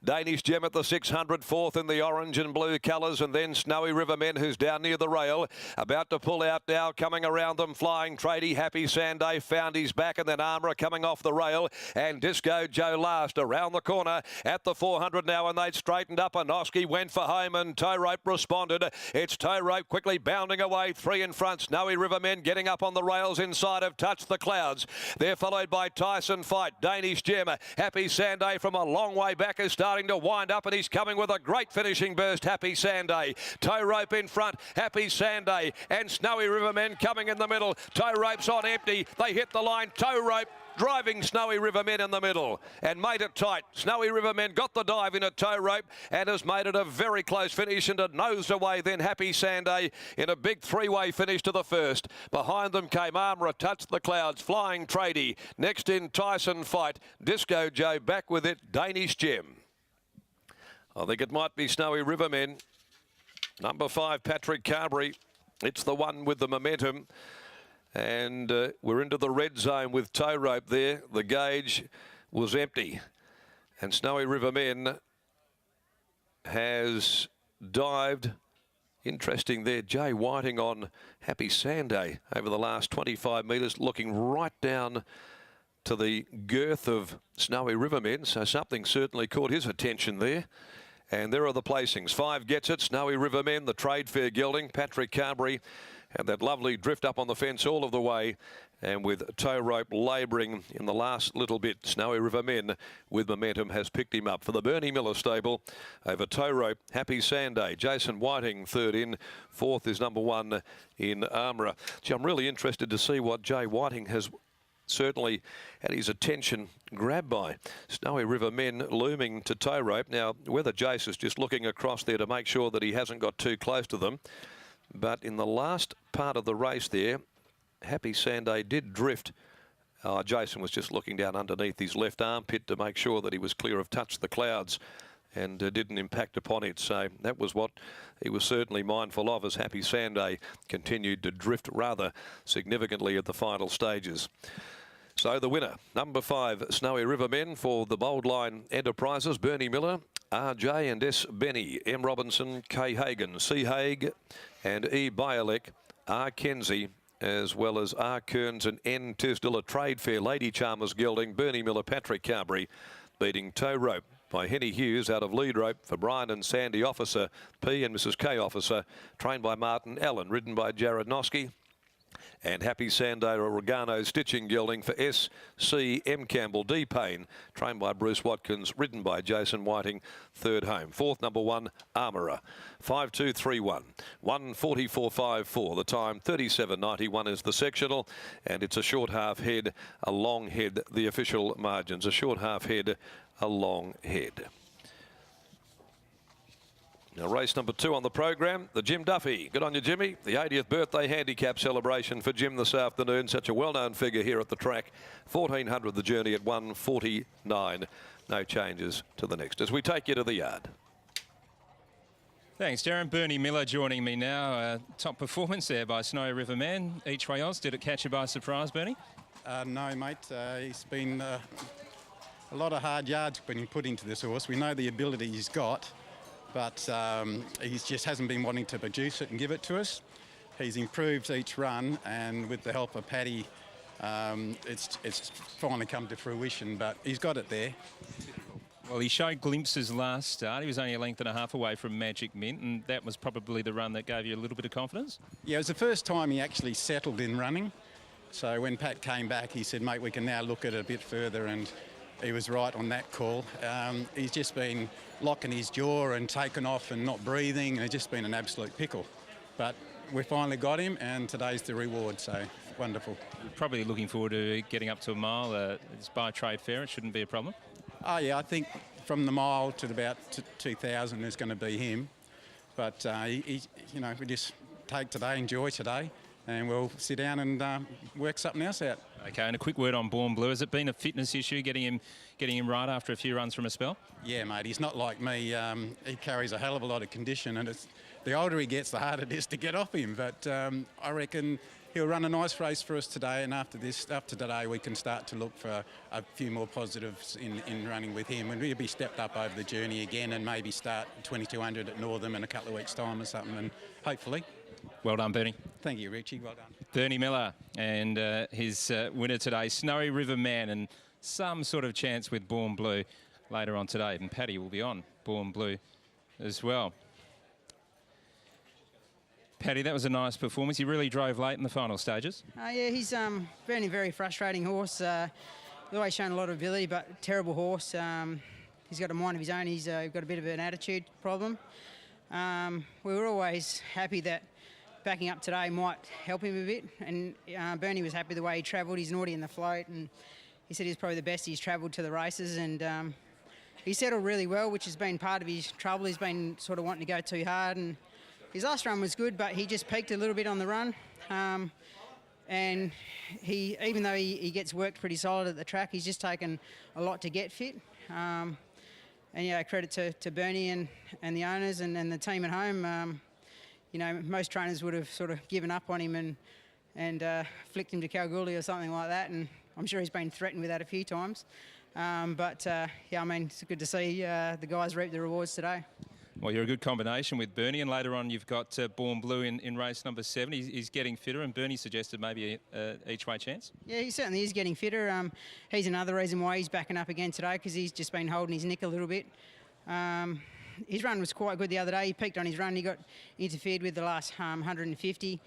Danish Gem at the 600, fourth in the orange and blue colours, and then Snowy River Men, who's down near the rail, about to pull out now, coming around them, Flying Tradie, Happy Sanday found his back, and then Armour coming off the rail, and Disco Joe last around the corner at the 400 now, and they'd straightened up. Anoski went for home, and Tow Rope responded. It's Tow Rope quickly bounding away, three in front. Snowy River Men getting up on the rails inside of Touch the Clouds. They're followed by Tyson Fight, Danish Gem. Happy Sanday from a long way back is starting to wind up, and he's coming with a great finishing burst. Happy Sanday, Tow Rope in front, Happy Sanday, and Snowy River Men coming in the middle. Tow Rope's on empty. They hit the line. Tow Rope driving Snowy River Men in the middle and made it tight. Snowy River Men got the dive in at Tow Rope and has made it a very close finish, and it nosed away then Happy Sanday in a big three-way finish to the first. Behind them came Armour, Touch the Clouds, Flying Tradie. Next in Tyson Fight, Disco Joe back with it, Danish Gem. I think it might be Snowy River Men. Number 5, Patrick Carberry. It's the one with the momentum. And we're into the red zone with Tow Rope there. The gauge was empty. And Snowy River Men has dived. Interesting there, Jay Whiting on Happy Sanday over the last 25 metres, looking right down to the girth of Snowy River Men. So something certainly caught his attention there. And there are the placings. 5 gets it, Snowy River Men, the Trade Fair gelding, Patrick Carberry, and that lovely drift up on the fence all of the way. And with Tow Rope labouring in the last little bit, Snowy River Men with momentum has picked him up for the Bernie Miller stable over Tow Rope, Happy Sanday. Jason Whiting third in, fourth is number 1 in Armour. Gee, I'm really interested to see what Jay Whiting has certainly had his attention grabbed by. Snowy River Men looming to Tow Rope. Now, whether Jace is just looking across there to make sure that he hasn't got too close to them. But in the last part of the race there, Happy Sanday did drift. Jason was just looking down underneath his left armpit to make sure that he was clear of Touch the Clouds and didn't impact upon it. So that was what he was certainly mindful of as Happy Sanday continued to drift rather significantly at the final stages. So the winner, number 5, Snowy River Men for the Bold Line Enterprises, Bernie Miller, R.J. and S. Benny, M. Robinson, K. Hagan, C. Haig and E. Bialek, R. Kenzie, as well as R. Kearns and N. Tisdale, a Trade Fair Lady Charmers gelding, Bernie Miller, Patrick Carberry, beating Tow Rope by Henny Hughes out of Lead Rope for Brian and Sandy Officer, P and Mrs. K Officer, trained by Martin Allen, ridden by Jared Noski. And Happy Sanday Oregano stitching gelding for S.C. M. Campbell, D. Payne, trained by Bruce Watkins, ridden by Jason Whiting, third home. Fourth, number 1, Armourer. 5-2-3-1. 1:44.54. The time 37.91 is the sectional, and it's a short half head, a long head, the official margins. A short half head, a long head. Now, race number 2 on the program, the Jim Duffy. Good on you, Jimmy. The 80th birthday handicap celebration for Jim this afternoon. Such a well-known figure here at the track. 1400 the journey at 1:49. No changes to the next as we take you to the yard. Thanks, Darren. Bernie Miller joining me now. Top performance there by Snowy River Man. Each way Oz. Did it catch you by surprise, Bernie? No, mate. He's been a lot of hard yards been put into this horse. We know the ability he's got, but he just hasn't been wanting to produce it and give it to us. He's improved each run, and with the help of Paddy, it's finally come to fruition, but he's got it there. Well, he showed glimpses last start. He was only a length and a half away from Magic Mint, and that was probably the run that gave you a little bit of confidence? Yeah, it was the first time he actually settled in running. So when Pat came back, he said, mate, we can now look at it a bit further, and he was right on that call. He's just been locking his jaw and taken off and not breathing, and it's just been an absolute pickle. But we finally got him, and today's the reward, so wonderful. You're probably looking forward to getting up to a mile. It's by Trade Fair, it shouldn't be a problem. Oh, yeah, I think from the mile to about 2,000 is going to be him. But, you know, we just take today, enjoy today, and we'll sit down and work something else out. Okay, and a quick word on Born Blue. Has it been a fitness issue getting him right after a few runs from a spell? Yeah, mate, he's not like me. He carries a hell of a lot of condition, and the older he gets, the harder it is to get off him. But I reckon he'll run a nice race for us today, and after today, we can start to look for a few more positives in running with him, and we'll be stepped up over the journey again, and maybe start 2200 at Northam in a couple of weeks' time or something, and hopefully. Well done, Bernie. Thank you, Richie. Well done. Bernie Miller and his winner today, Snowy River Man, and some sort of chance with Born Blue later on today. And Paddy will be on Born Blue as well. Paddy, that was a nice performance. He really drove late in the final stages. Yeah, he's been a very frustrating horse. Always shown a lot of ability, but terrible horse. He's got a mind of his own. He's got a bit of an attitude problem. We were always happy that backing up today might help him a bit, and Bernie was happy the way he travelled. He's naughty in the float, and he said he's probably the best he's travelled to the races, and he settled really well, which has been part of his trouble. He's been sort of wanting to go too hard, and his last run was good, but he just peaked a little bit on the run. And even though he gets worked pretty solid at the track, he's just taken a lot to get fit. And yeah, credit to Bernie and the owners and the team at home. You know, most trainers would have sort of given up on him and flicked him to Kalgoorlie or something like that. And I'm sure he's been threatened with that a few times. Yeah, I mean, it's good to see the guys reap the rewards today. Well, you're a good combination with Bernie, and later on you've got Born Blue in race number 7. He's getting fitter, and Bernie suggested maybe each way chance. Yeah, he certainly is getting fitter. He's another reason why he's backing up again today, because he's just been holding his nick a little bit. His run was quite good the other day. He peaked on his run. He got interfered with the last 150,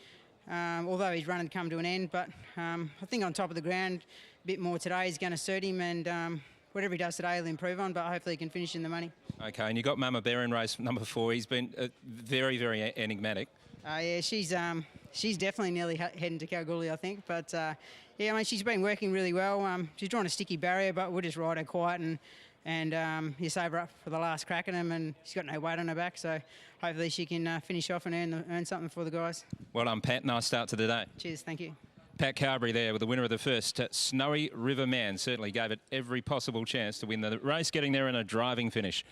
although his run had come to an end. But I think on top of the ground, a bit more today is going to suit him, and whatever he does today he'll improve on, but hopefully he can finish in the money. Okay, and you got Mama Bear in race number 4. He's been very, very enigmatic. Yeah, she's definitely nearly heading to Kalgoorlie, I think. But yeah, I mean, she's been working really well. She's drawn a sticky barrier, but we'll just ride her quiet and you save her up for the last crack at him, and she's got no weight on her back, so hopefully she can finish off and earn something for the guys. Well done, Pat. Nice start to the day. Cheers, thank you. Pat Carberry there with the winner of the first, Snowy River Man. Certainly gave it every possible chance to win the race, getting there in a driving finish.